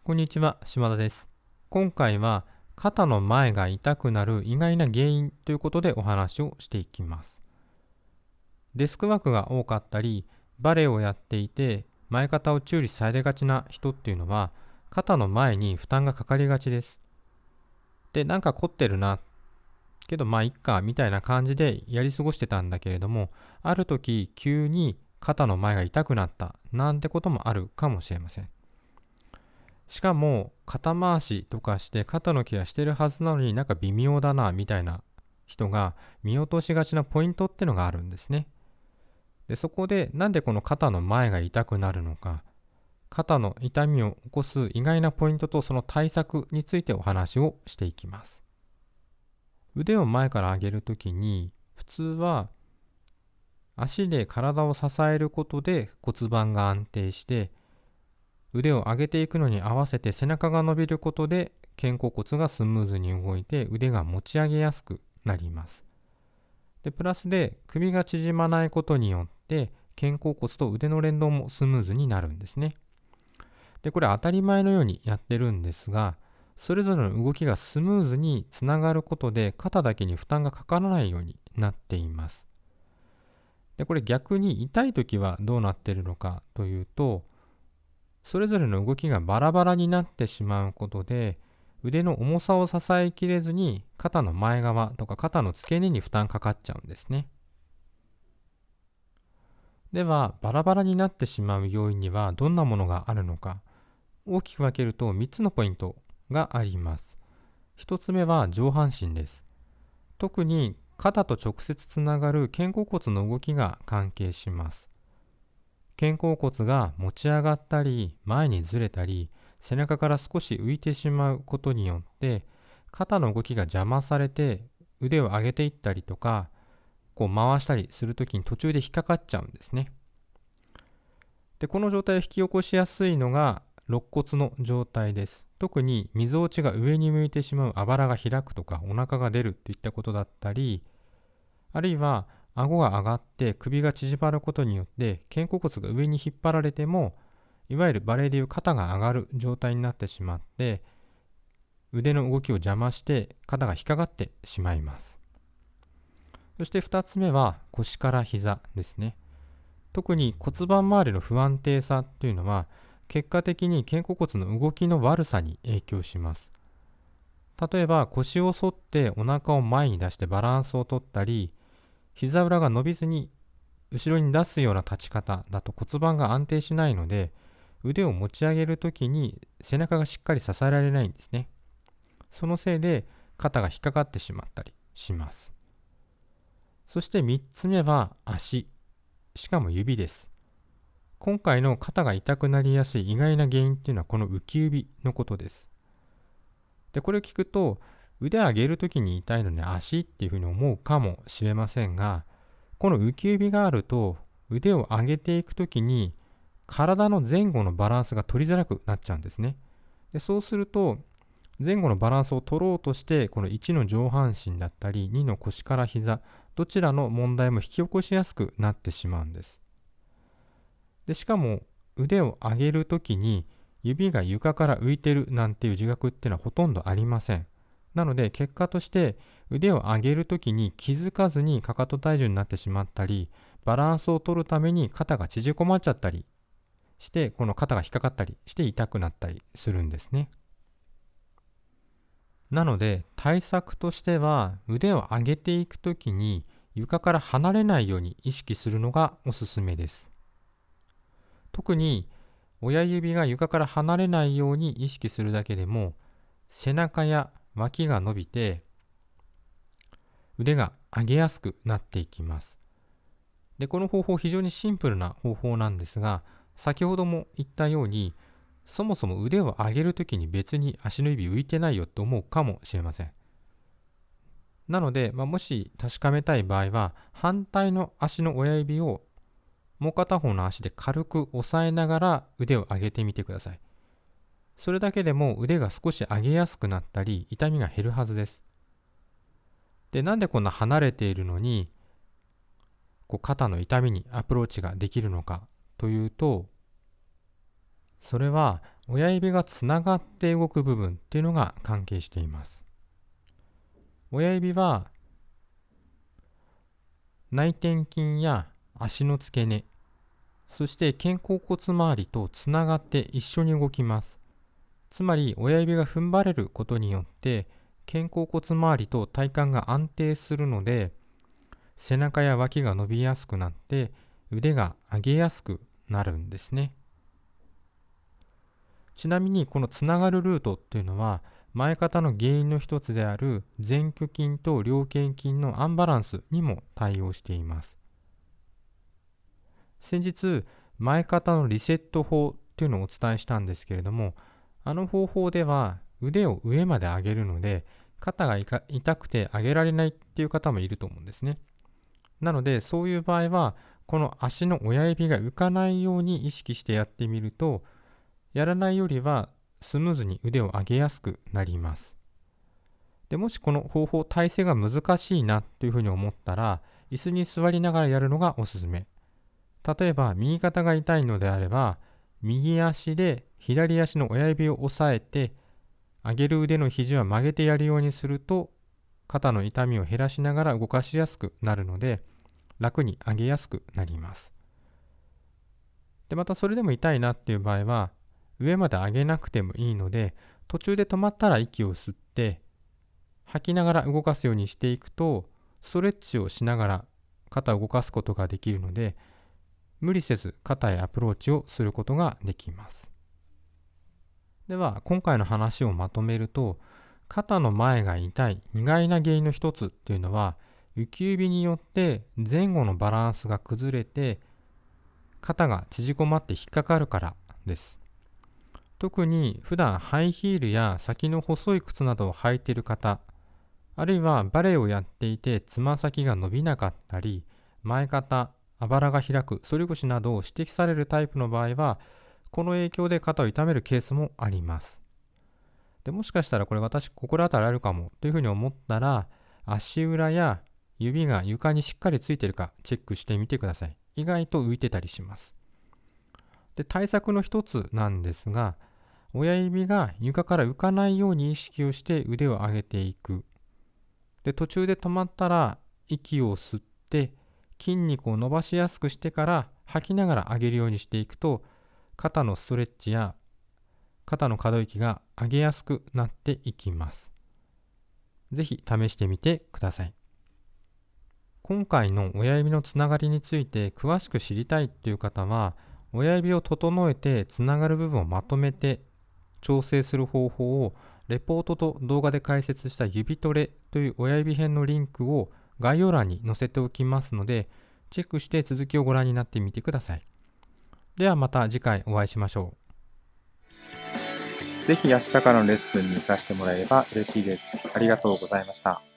こんにちは、島田です。今回は肩の前が痛くなる意外な原因ということでお話をしていきます。デスクワークが多かったり、バレエをやっていて前肩を注意されがちな人っていうのは、肩の前に負担がかかりがちです。で、なんか凝ってるな、けどまあいっかみたいな感じでやり過ごしてたんだけれども、ある時急に肩の前が痛くなったなんてこともあるかもしれません。しかも肩回しとかして肩のケアしてるはずなのになんか微妙だなみたいな人が見落としがちなポイントってのがあるんですね。で、そこでなんでこの肩の前が痛くなるのか、肩の痛みを起こす意外なポイントとその対策についてお話をしていきます。腕を前から上げるときに普通は足で体を支えることで骨盤が安定して腕を上げていくのに合わせて背中が伸びることで肩甲骨がスムーズに動いて腕が持ち上げやすくなります。で、プラスで首が縮まないことによって肩甲骨と腕の連動もスムーズになるんですね。で、これ当たり前のようにやってるんですが、それぞれの動きがスムーズにつながることで肩だけに負担がかからないようになっています。で、これ逆に痛い時はどうなっているのかというと、それぞれの動きがバラバラになってしまうことで、腕の重さを支えきれずに肩の前側とか肩の付け根に負担かかっちゃうんですね。では、バラバラになってしまう要因にはどんなものがあるのか、大きく分けると3つのポイントがあります。1つ目は上半身です。特に肩と直接つながる肩甲骨の動きが関係します。肩甲骨が持ち上がったり前にずれたり背中から少し浮いてしまうことによって肩の動きが邪魔されて腕を上げていったりとかこう回したりするときに途中で引っかかっちゃうんですね。で、この状態を引き起こしやすいのが肋骨の状態です。特にみぞおちが上に向いてしまう、あばらが開くとかお腹が出るといったことだったり、あるいは顎が上がって首が縮まることによって肩甲骨が上に引っ張られても、いわゆるバレエでいう肩が上がる状態になってしまって腕の動きを邪魔して肩が引っかかってしまいます。そして2つ目は腰から膝ですね。特に骨盤周りの不安定さというのは結果的に肩甲骨の動きの悪さに影響します。例えば腰を反ってお腹を前に出してバランスをとったり、膝裏が伸びずに後ろに出すような立ち方だと骨盤が安定しないので、腕を持ち上げるときに背中がしっかり支えられないんですね。そのせいで肩が引っかかってしまったりします。そして3つ目は足、しかも指です。今回の肩が痛くなりやすい意外な原因っていうのはこの浮き指のことです。で、これを聞くと腕を上げるときに痛いのに足っていうふうに思うかもしれませんが、この浮き指があると腕を上げていくときに体の前後のバランスが取りづらくなっちゃうんですね。で、そうすると前後のバランスを取ろうとしてこの1の上半身だったり2の腰から膝、どちらの問題も引き起こしやすくなってしまうんです。で、しかも腕を上げるときに指が床から浮いてるなんていう自覚っていうのはほとんどありません。なので結果として腕を上げるときに気づかずにかかと体重になってしまったり、バランスを取るために肩が縮こまっちゃったりして、この肩が引っかかったりして痛くなったりするんですね。なので対策としては腕を上げていくときに床から離れないように意識するのがおすすめです。特に親指が床から離れないように意識するだけでも背中や脇が伸びて腕が上げやすくなっていきます。で、この方法非常にシンプルな方法なんですが、先ほども言ったようにそもそも腕を上げるときに別に足の指浮いてないよと思うかもしれません。なので、もし確かめたい場合は反対の足の親指をもう片方の足で軽く押さえながら腕を上げてみてください。それだけでも腕が少し上げやすくなったり痛みが減るはずです。で、なんでこんな離れているのに肩の痛みにアプローチができるのかというと、それは親指がつながって動く部分っていうのが関係しています。親指は内転筋や足の付け根、そして肩甲骨周りとつながって一緒に動きます。つまり親指が踏ん張れることによって肩甲骨周りと体幹が安定するので、背中や脇が伸びやすくなって腕が上げやすくなるんですね。ちなみにこのつながるルートっていうのは前肩の原因の一つである前鋸筋と両肩筋のアンバランスにも対応しています。先日前肩のリセット法っていうのをお伝えしたんですけれども、あの方法では腕を上まで上げるので肩が痛くて上げられないっていう方もいると思うんですね。なのでそういう場合はこの足の親指が浮かないように意識してやってみると、やらないよりはスムーズに腕を上げやすくなります。でもしこの方法体勢が難しいなというふうに思ったら、椅子に座りながらやるのがおすすめ。例えば右肩が痛いのであれば、右足で左足の親指を押さえて、上げる腕の肘は曲げてやるようにすると、肩の痛みを減らしながら動かしやすくなるので、楽に上げやすくなります。で、またそれでも痛いなっていう場合は、上まで上げなくてもいいので、途中で止まったら息を吸って、吐きながら動かすようにしていくと、ストレッチをしながら肩を動かすことができるので、無理せず肩へアプローチをすることができます。では、今回の話をまとめると、肩の前が痛い意外な原因の一つっていうのは、浮き指によって前後のバランスが崩れて、肩が縮こまって引っかかるからです。特に普段ハイヒールや先の細い靴などを履いている方、あるいはバレエをやっていてつま先が伸びなかったり、前肩、あばらが開く、反り腰などを指摘されるタイプの場合は、この影響で肩を痛めるケースもあります。でもしかしたらこれ私心当たりあるかもというふうに思ったら、足裏や指が床にしっかりついているかチェックしてみてください。意外と浮いてたりします。で、対策の一つなんですが、親指が床から浮かないように意識をして腕を上げていく。で、途中で止まったら息を吸って筋肉を伸ばしやすくしてから吐きながら上げるようにしていくと、肩のストレッチや肩の可動域が上げやすくなっていきます。ぜひ試してみてください。今回の親指のつながりについて詳しく知りたいという方は、親指を整えてつながる部分をまとめて調整する方法をレポートと動画で解説した指トレという親指編のリンクを概要欄に載せておきますので、チェックして続きをご覧になってみてください。ではまた次回お会いしましょぜひ明日からのレッスンに活かしてもらえれば嬉しいです。ありがとうございました。